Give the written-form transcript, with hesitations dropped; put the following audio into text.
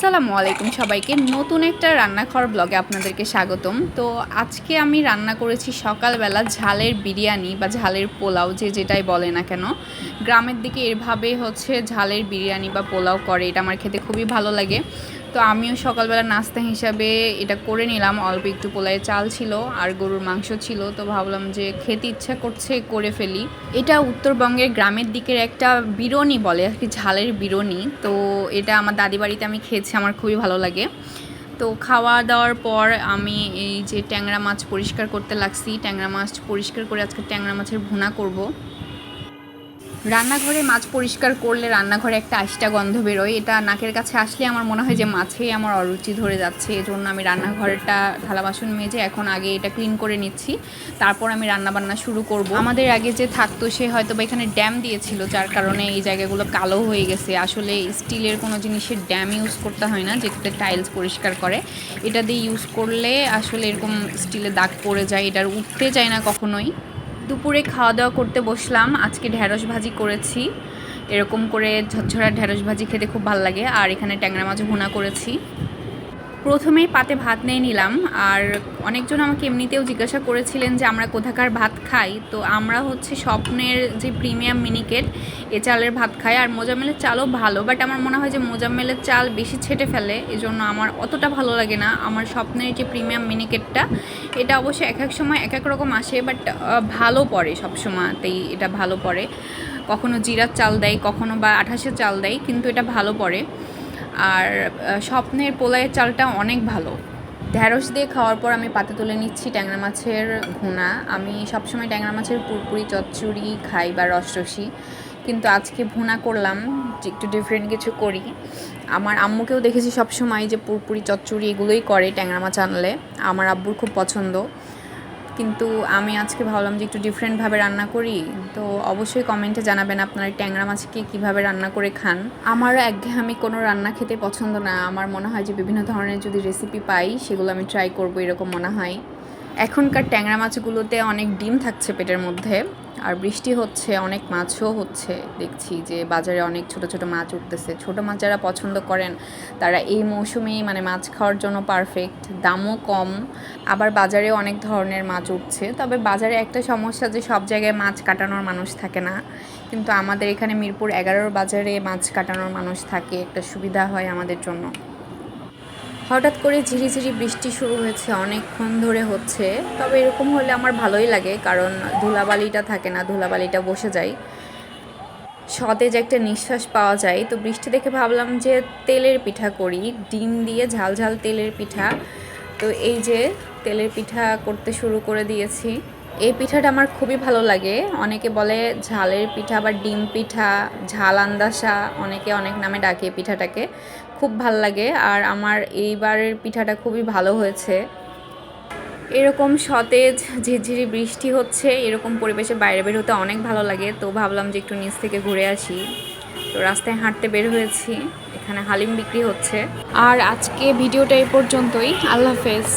আসসালামু আলাইকুম সবাইকে নতুন একটা রান্নাঘর ব্লগে আপনাদেরকে স্বাগতম। তো আজকে আমি রান্না করেছি সকালবেলা ঝালের বিরিয়ানি বা ঝালের পোলাও, যে যেটাই বলে না কেন। গ্রামের দিকে এভাবে হচ্ছে ঝালের বিরিয়ানি বা পোলাও করে, এটা আমার খেতে খুবই ভালো লাগে। তো আমিও সকালবেলা নাস্তা হিসাবে এটা করে নিলাম। অল্প একটু পোলাওয়ের চাল ছিল আর গরুর মাংস ছিল, তো ভাবলাম যে খেতে ইচ্ছা করছে করে ফেলি। এটা উত্তরবঙ্গের গ্রামের দিকের একটা বিরিয়ানি বলে আর কি, ঝালের বিরিয়ানি। তো এটা আমার দাদি বাড়িতে আমি খেয়েছি, আমার খুবই ভালো লাগে। তো খাওয়া দাওয়ার পর আমি এই যে ট্যাংরা মাছ পরিষ্কার করতে লাগছি। ট্যাংরা মাছ পরিষ্কার করে আজকে ট্যাংরা মাছের ভুনা করব। রান্নাঘরে মাছ পরিষ্কার করলে রান্নাঘরে একটা আষ্টা গন্ধ বেরোয়, এটা নাকের কাছে আসলে আমার মনে হয় যে মাছেই আমার অরুচি ধরে যাচ্ছে। এজন্য আমি রান্নাঘরটা থালা বাসন মেজে এখন আগে এটা ক্লিন করে নিচ্ছি, তারপর আমি রান্নাবান্না শুরু করব। আমাদের আগে যে থাকতো সে হয়তো বা এখানে ড্যাম দিয়েছিল, যার কারণে এই জায়গাগুলো কালো হয়ে গেছে। আসলে স্টিলের কোনো জিনিসের ড্যাম ইউজ করতে হয় না, যেটাতে টাইলস পরিষ্কার করে। এটা দিয়ে ইউজ করলে আসলে এরকম স্টিলের দাগ পড়ে যায়, এটার উঠতে যায় না কখনোই। দুপুরে খাওয়া দাওয়া করতে বসলাম। আজকে ঢ্যাঁড়স ভাজি করেছি, এরকম করে ঝরঝরা ঢ্যাঁড়স ভাজি খেতে খুব ভালো লাগে। আর এখানে ট্যাংরা মাছ ভুনা করেছি। প্রথমেই পাতে ভাত নিয়ে নিলাম। আর অনেকজন আমাকে এমনিতেও জিজ্ঞাসা করেছিলেন যে আমরা কোথাকার ভাত খাই। তো আমরা হচ্ছে স্বপ্নের যে প্রিমিয়াম মিনিকেট এ চালের ভাত খাই। আর মোজাম্মেলের চালও ভালো, বাট আমার মনে হয় যে মোজাম্মেলের চাল বেশি ছেটে ফেলে, এজন্য আমার অতটা ভালো লাগে না। আমার স্বপ্নের যে প্রিমিয়াম মিনিকেটটা, এটা অবশ্যই এক এক সময় এক এক রকম আসে, বাট ভালো পড়ে, সব সময়তেই এটা ভালো পড়ে। কখনো জিরার চাল দেয়, কখনো বা আঠাশের চাল দেয়, কিন্তু এটা ভালো পড়ে। আর স্বপ্নের পোলাওয়ের চালটা অনেক ভালো। ঢ্যাঁড়স দিয়ে খাওয়ার পর আমি পাতে তুলে নিচ্ছি ট্যাংরা মাছের ভুনা। আমি সবসময় ট্যাংরা মাছের পুরপুরি চচ্চড়ি খাই বা রসরসি, কিন্তু আজকে ভুনা করলাম যে একটু ডিফারেন্ট কিছু করি। আমার আম্মুকেও দেখেছি সবসময় যে পুরপুরি চচ্চড়ি এগুলোই করে ট্যাংরা মাছ আনলে, আমার আব্বুর খুব পছন্দ। কিন্তু আমি আজকে ভাবলাম যে একটু ডিফারেন্টভাবে রান্না করি। তো অবশ্যই কমেন্টে জানাবেন আপনারা ট্যাংরা মাছকে কীভাবে রান্না করে খান। আমার একঘেয়েমি কোনো রান্না খেতে পছন্দ না। আমার মনে হয় যে বিভিন্ন ধরনের যদি রেসিপি পাই সেগুলো আমি ট্রাই করবো, এরকম মনে হয়। এখনকার ট্যাংরা মাছগুলোতে অনেক ডিম থাকছে পেটের মধ্যে। আর বৃষ্টি হচ্ছে, অনেক মাছও হচ্ছে, দেখছি যে বাজারে অনেক ছোট ছোট মাছ উঠতেছে। ছোট মাছ যারা পছন্দ করেন তারা এই মৌসুমেই মানে মাছ খাওয়ার জন্য পারফেক্ট। দামও কম, আবার বাজারেও অনেক ধরনের মাছ উঠছে। তবে বাজারে একটা সমস্যা যে সব জায়গায় মাছ কাটানোর মানুষ থাকে না, কিন্তু আমাদের এখানে মিরপুর 11 বাজারে মাছ কাটানোর মানুষ থাকে, একটা সুবিধা হয় আমাদের জন্য। হঠাৎ করে ঝিরিঝিরি বৃষ্টি শুরু হয়েছে, অনেকক্ষণ ধরে হচ্ছে। তবে এরকম হলে আমার ভালোই লাগে, কারণ ধুলাবালিটা থাকে না, ধুলাবালিটা বসে যায়, সতেজ একটা নিঃশ্বাস পাওয়া যায়। তো বৃষ্টি দেখে ভাবলাম যে তেলের পিঠা করি, ডিম দিয়ে ঝাল ঝাল তেলের পিঠা। তো এই যে তেলের পিঠা করতে শুরু করে দিয়েছি। এই পিঠাটা আমার খুবই ভালো লাগে। অনেকে বলে ঝালের পিঠা বা ডিম পিঠা, ঝাল আন্দাসা, অনেকে অনেক নামে ডাকে পিঠাটাকে। খুব ভাল লাগে। আর আমার এইবারের পিঠাটা খুবই ভালো হয়েছে। এরকম সতেজ ঝিরঝিরি বৃষ্টি হচ্ছে, এরকম পরিবেশে বাইরে বের হতে অনেক ভালো লাগে। তো ভাবলাম যে একটু নিচ থেকে ঘুরে আসি। তো রাস্তায় হাঁটতে বের হয়েছি, এখানে হালিম বিক্রি হচ্ছে। আর আজকে ভিডিওটা এই পর্যন্তই। আল্লাহ হাফেজ।